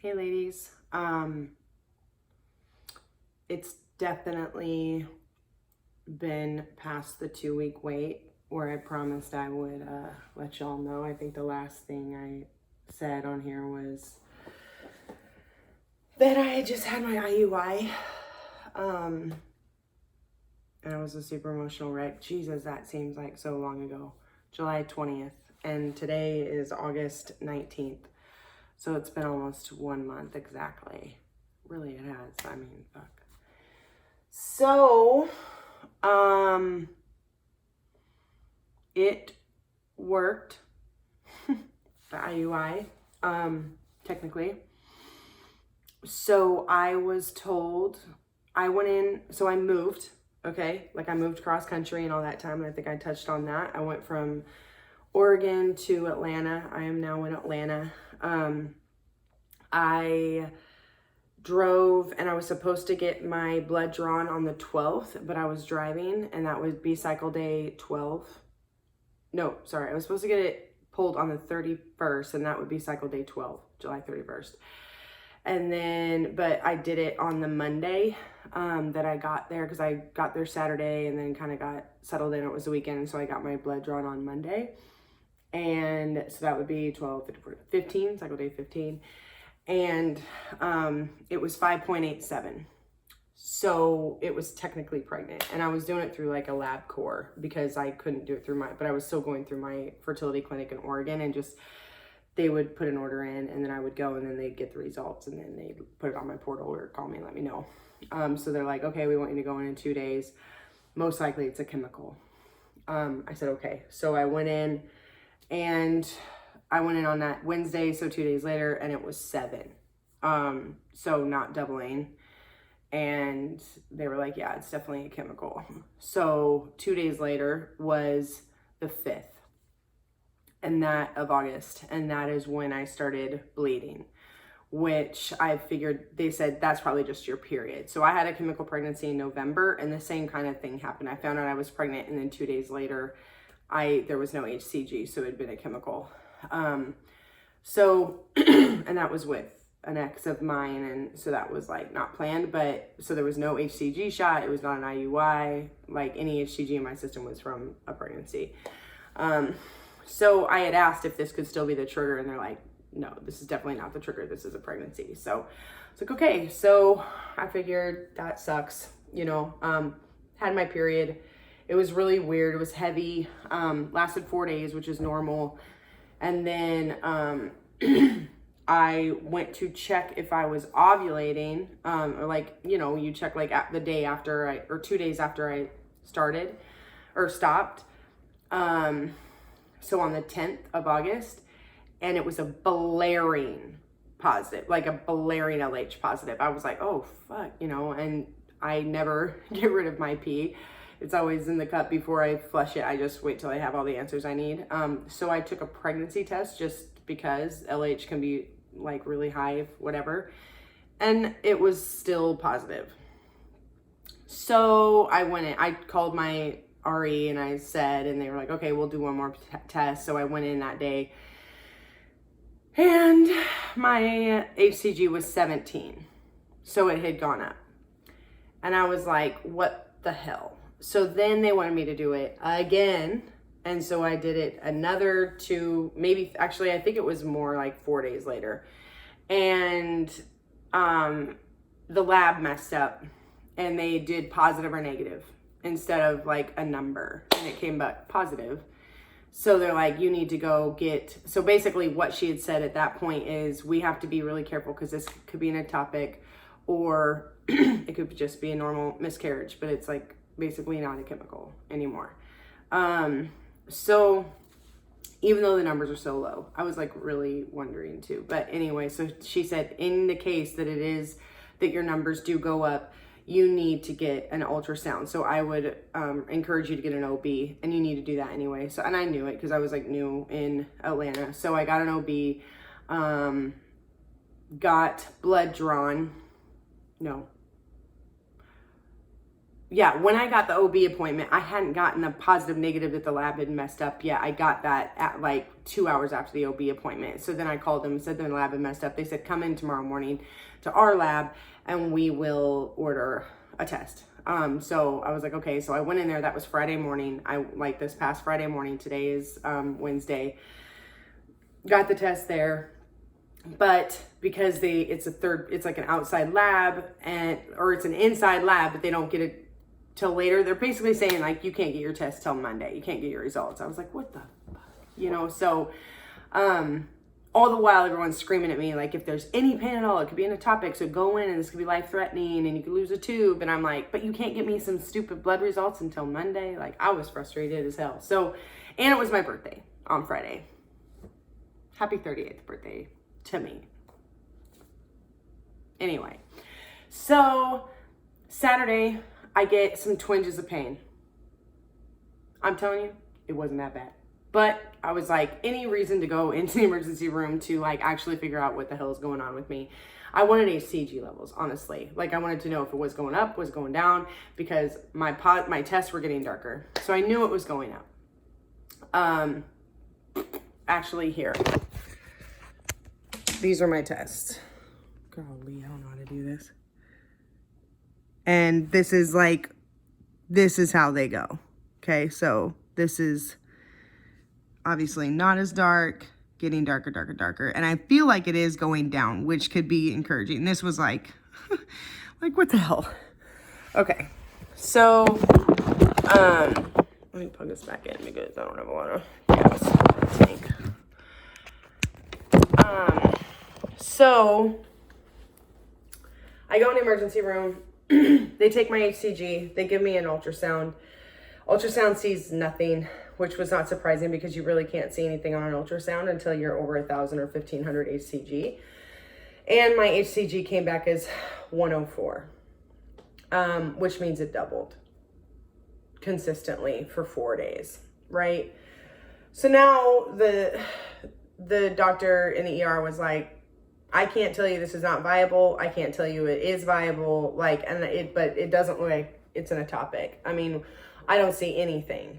Hey ladies, it's definitely been past the 2-week wait where I promised I would let y'all know. I think the last thing I said on here was that I had just had my IUI, and I was a super emotional wreck. Jesus, that seems like so long ago. July 20th, and today is August 19th. So it's been almost 1 month exactly. Really, it has. I mean, fuck. So, it worked. The IUI, technically. So I was told, I went in, so I moved, okay? Like I moved cross country and all that time, and I think I touched on that. I went from Oregon to Atlanta. I am now in Atlanta. I drove and I was supposed to get my blood drawn on the 12th, but I was driving and that would be cycle day 12. No, sorry. I was supposed to get it pulled on the 31st and that would be cycle day 12, July 31st. And then, but I did it on the Monday that I got there because I got there Saturday and then kind of got settled in. It was the weekend, so I got my blood drawn on Monday. And so that would be 12, 15, cycle day 15. And it was 5.87. So it was technically pregnant. And I was doing it through like a lab core because I couldn't do it through but I was still going through my fertility clinic in Oregon, and just, they would put an order in and then I would go and then they'd get the results and then they'd put it on my portal or call me and let me know. So they're like, okay, we want you to go in 2 days. Most likely it's a chemical. I said, okay. So I went in and I went in on that Wednesday, so 2 days later, and it was 7. So not doubling. And they were like, yeah, it's definitely a chemical. So 2 days later was the 5th of August. And that is when I started bleeding, which I figured, they said, that's probably just your period. So I had a chemical pregnancy in November and the same kind of thing happened. I found out I was pregnant and then 2 days later, there was no HCG, so it had been a chemical. So, and that was with an ex of mine. And so that was like not planned, but so there was no HCG shot. It was not an IUI. Like any HCG in my system was from a pregnancy. So I had asked if this could still be the trigger, and they're like, no, this is definitely not the trigger. This is a pregnancy. So it's like, okay. So I figured that sucks, had my period. It was really weird. It was heavy, lasted 4 days, which is normal. And then I went to check if I was ovulating, or like, you check like the day after or 2 days after I started or stopped. So on the 10th of August, and it was a blaring positive, like a blaring LH positive. I was like, oh, fuck, and I never get rid of my pee. It's always in the cup before I flush it. I just wait till I have all the answers I need. So I took a pregnancy test just because LH can be like really high, whatever. And it was still positive. So I went in, I called my RE and I said, and they were like, okay, we'll do one more test. So I went in that day and my HCG was 17. So it had gone up. And I was like, what the hell? So then they wanted me to do it again. And so I did it another 2, maybe actually, I think it was more like 4 days later. And the lab messed up and they did positive or negative instead of like a number, and it came back positive. So they're like, you need to go get, so basically what she had said at that point is, we have to be really careful because this could be an ectopic or it could just be a normal miscarriage, but it's like basically not a chemical anymore. So even though the numbers are so low, I was like really wondering too. But anyway, so she said, in the case that it is that your numbers do go up, you need to get an ultrasound. So I would encourage you to get an OB, and you need to do that anyway. So, and I knew it because I was like new in Atlanta. So I got an OB, got blood drawn. No. yeah, when I got the OB appointment, I hadn't gotten a positive negative that the lab had messed up yet. I got that at like 2 hours after the OB appointment. So then I called them and said the lab had messed up. They said, come in tomorrow morning to our lab and we will order a test. So I was like, okay. So I went in there. That was Friday morning. This past Friday morning. Today is Wednesday. Got the test there. But because it's like an outside lab or it's an inside lab, but they don't get it till later. They're basically saying like, you can't get your test till Monday. You can't get your results. I was like, what the fuck? So, all the while everyone's screaming at me, like, if there's any pain at all, it could be an ectopic, so go in and this could be life threatening and you could lose a tube. And I'm like, but you can't get me some stupid blood results until Monday. Like, I was frustrated as hell. So, and it was my birthday on Friday. Happy 38th birthday to me. Anyway, so Saturday, I get some twinges of pain. I'm telling you, it wasn't that bad. But I was like, any reason to go into the emergency room to like actually figure out what the hell is going on with me. I wanted HCG levels, honestly. Like I wanted to know if it was going up, was going down, because my tests were getting darker. So I knew it was going up. Actually here. These are my tests. Golly, I don't know how to do this. And this is how they go. Okay, so this is obviously not as dark, getting darker, darker, darker. And I feel like it is going down, which could be encouraging. This was like, like what the hell? Okay, so, let me plug this back in because I don't have a lot of gas, I think. So, I go in the emergency room. They take my HCG. They give me an ultrasound. Ultrasound sees nothing, which was not surprising because you really can't see anything on an ultrasound until you're over 1,000 or 1,500 HCG. And my HCG came back as 104, which means it doubled consistently for 4 days, right? So now the doctor in the ER was like, I can't tell you this is not viable. I can't tell you it is viable. But it doesn't look like it's an ectopic. I mean, I don't see anything.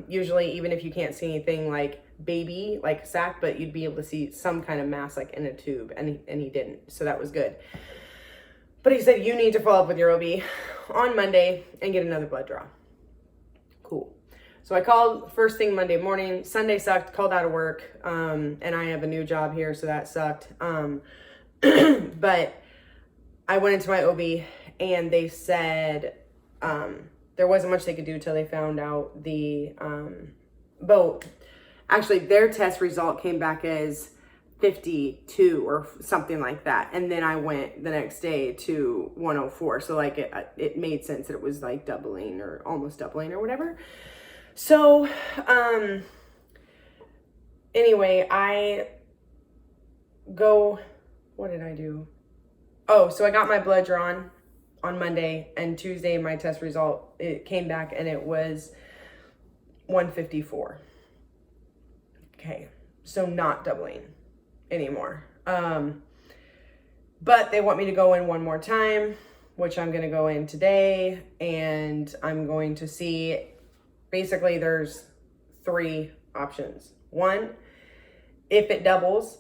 Usually, even if you can't see anything like baby, like sac, but you'd be able to see some kind of mass like in a tube, and he didn't. So that was good. But he said, you need to follow up with your OB on Monday and get another blood draw. Cool. So I called first thing Monday morning. Sunday sucked, called out of work. And I have a new job here, so that sucked. But I went into my OB and they said there wasn't much they could do till they found out actually their test result came back as 52 or something like that. And then I went the next day to 104. So like it made sense that it was like doubling or almost doubling or whatever. So, anyway, what did I do? Oh, so I got my blood drawn on Monday, and Tuesday my test result, it came back and it was 154. Okay, so not doubling anymore. But they want me to go in one more time, which I'm going to go in today, and I'm going to see. Basically, there's 3 options. 1, if it doubles,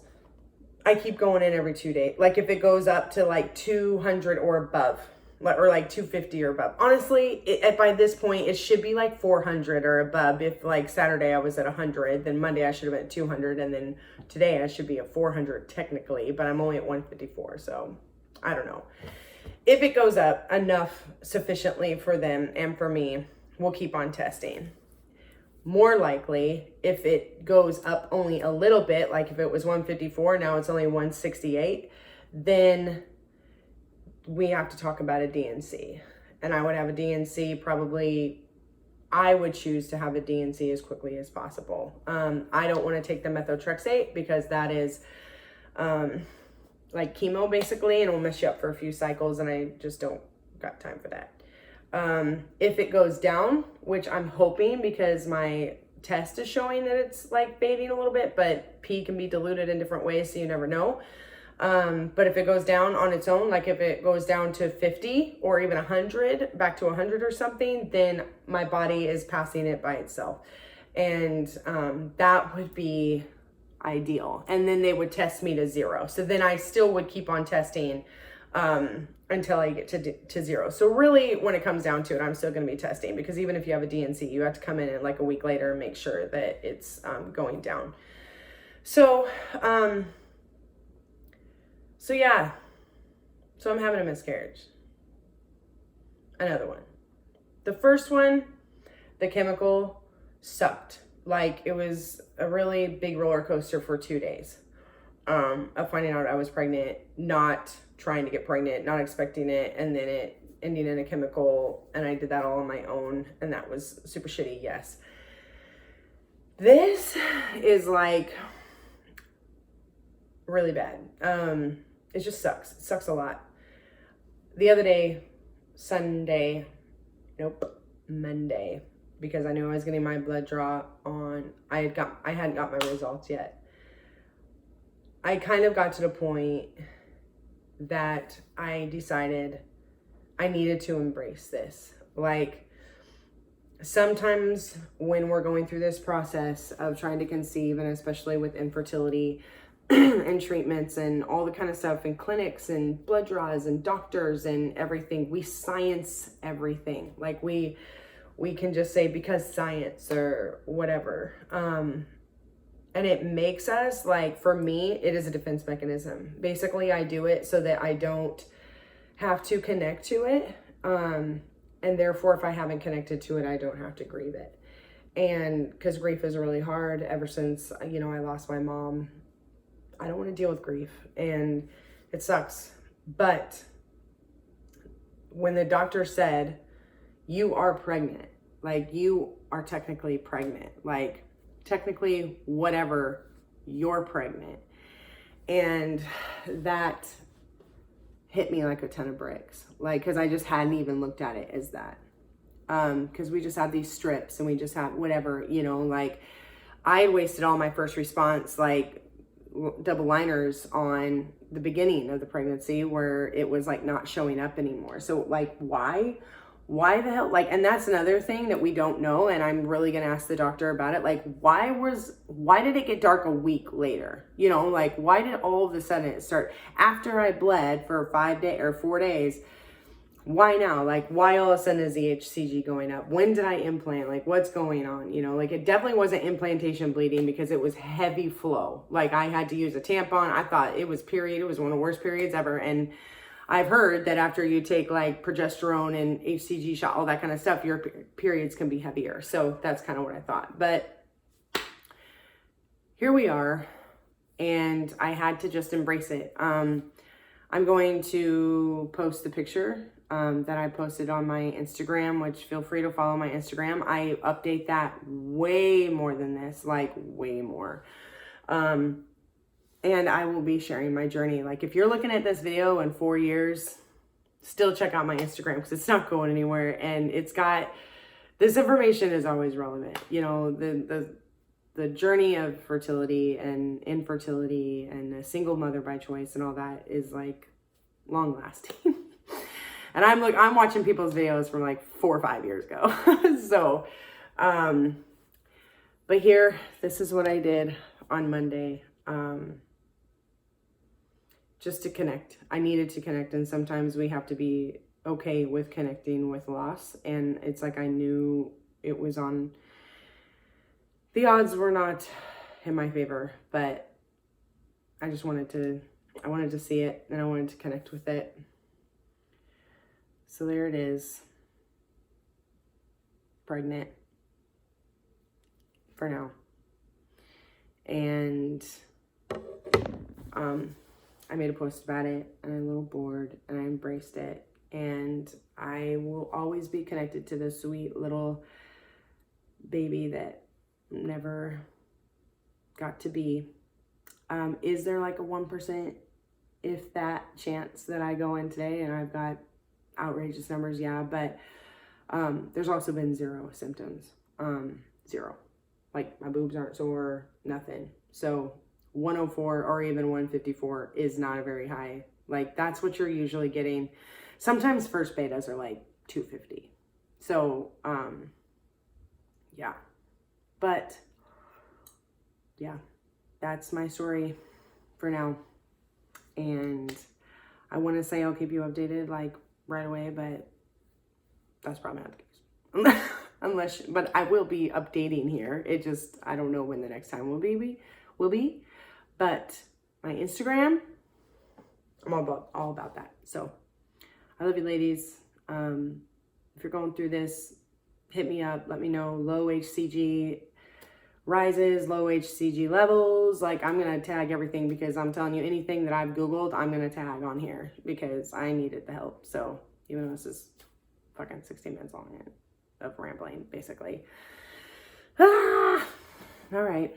I keep going in every 2 days. Like if it goes up to like 200 or above, or like 250 or above. Honestly, by this point, it should be like 400 or above. If like Saturday I was at 100, then Monday I should have been at 200, and then today I should be at 400 technically, but I'm only at 154, so I don't know. If it goes up enough sufficiently for them and for me, we'll keep on testing. More likely, if it goes up only a little bit, like if it was 154, now it's only 168, then we have to talk about a DNC. And I would have a DNC probably, I would choose to have a DNC as quickly as possible. I don't want to take the methotrexate because that is like chemo basically, and it'll mess you up for a few cycles, and I just don't got time for that. If it goes down, which I'm hoping because my test is showing that it's like fading a little bit, but pee can be diluted in different ways, so you never know. But if it goes down on its own, like if it goes down to 50 or even 100, back to 100 or something, then my body is passing it by itself. And that would be ideal. And then they would test me to 0. So then I still would keep on testing until I get to 0. So really, when it comes down to it, I'm still going to be testing, because even if you have a DNC, you have to come in like a week later and make sure that it's going down. So yeah, so I'm having a miscarriage. Another one. The first one, the chemical sucked. Like, it was a really big roller coaster for 2 days of finding out I was pregnant, not trying to get pregnant, not expecting it, and then it ending in a chemical, and I did that all on my own, and that was super shitty, yes. This is like really bad. It just sucks. It sucks a lot. The other day, Monday, because I knew I was getting my blood draw on, I hadn't got my results yet. I kind of got to the point that I decided I needed to embrace this. Like, sometimes when we're going through this process of trying to conceive, and especially with infertility and treatments and all the kind of stuff, and clinics and blood draws and doctors and everything, we science everything. Like, we can just say because science or whatever. And it makes us, like, for me, it is a defense mechanism. Basically, I do it so that I don't have to connect to it. And therefore, if I haven't connected to it, I don't have to grieve it. And because grief is really hard ever since, I lost my mom. I don't want to deal with grief, and it sucks. But when the doctor said, you are pregnant, like, you are technically pregnant, like, technically whatever, you're pregnant. And that hit me like a ton of bricks, like, because I just hadn't even looked at it as that. Because we just had these strips and we just had whatever, like, I had wasted all my first response, like, double liners on the beginning of the pregnancy where it was like not showing up anymore. So like, why the hell? Like, and that's another thing that we don't know, and I'm really gonna ask the doctor about it. Like, why did it get dark a week later? Like, why did all of a sudden it start after I bled for 5 days or 4 days? Why now? Like, why all of a sudden is the HCG going up? When did I implant? Like, what's going on? Like, it definitely wasn't implantation bleeding, because it was heavy flow. Like, I had to use a tampon. I thought it was period. It was one of the worst periods ever. And I've heard that after you take like progesterone and HCG shot, all that kind of stuff, your periods can be heavier. So that's kind of what I thought. But here we are, and I had to just embrace it. I'm going to post the picture that I posted on my Instagram, which feel free to follow my Instagram. I update that way more than this, like way more. And I will be sharing my journey. Like, if you're looking at this video in 4 years, still check out my Instagram, because it's not going anywhere. And it's got, this information is always relevant. The journey of fertility and infertility and a single mother by choice and all that is like long lasting. And I'm watching people's videos from like 4 or 5 years ago. So, but here, this is what I did on Monday. Just to connect. I needed to connect, and sometimes we have to be okay with connecting with loss. And it's like, I knew it was on, the odds were not in my favor, but I wanted to see it, and I wanted to connect with it. So there it is. Pregnant. For now. And I made a post about it, and I'm a little bored, and I embraced it. And I will always be connected to this sweet little baby that never got to be. Is there like a 1%, if that, chance that I go in today and I've got outrageous numbers? Yeah, but there's also been 0 symptoms. 0. Like, my boobs aren't sore, nothing. So 104 or even 154 is not a very high. Like, that's what you're usually getting. Sometimes first betas are like 250. So, yeah. But, yeah, that's my story for now. And I want to say I'll keep you updated, like, right away, but that's probably not the case. Unless, but I will be updating here. It just, I don't know when the next time will be. But my Instagram, I'm all about that. So I love you, ladies. If you're going through this, hit me up. Let me know. Low HCG rises, low HCG levels. Like, I'm going to tag everything, because I'm telling you, anything that I've Googled, I'm going to tag on here because I needed the help. So even though this is fucking 16 minutes long of rambling, basically. All right.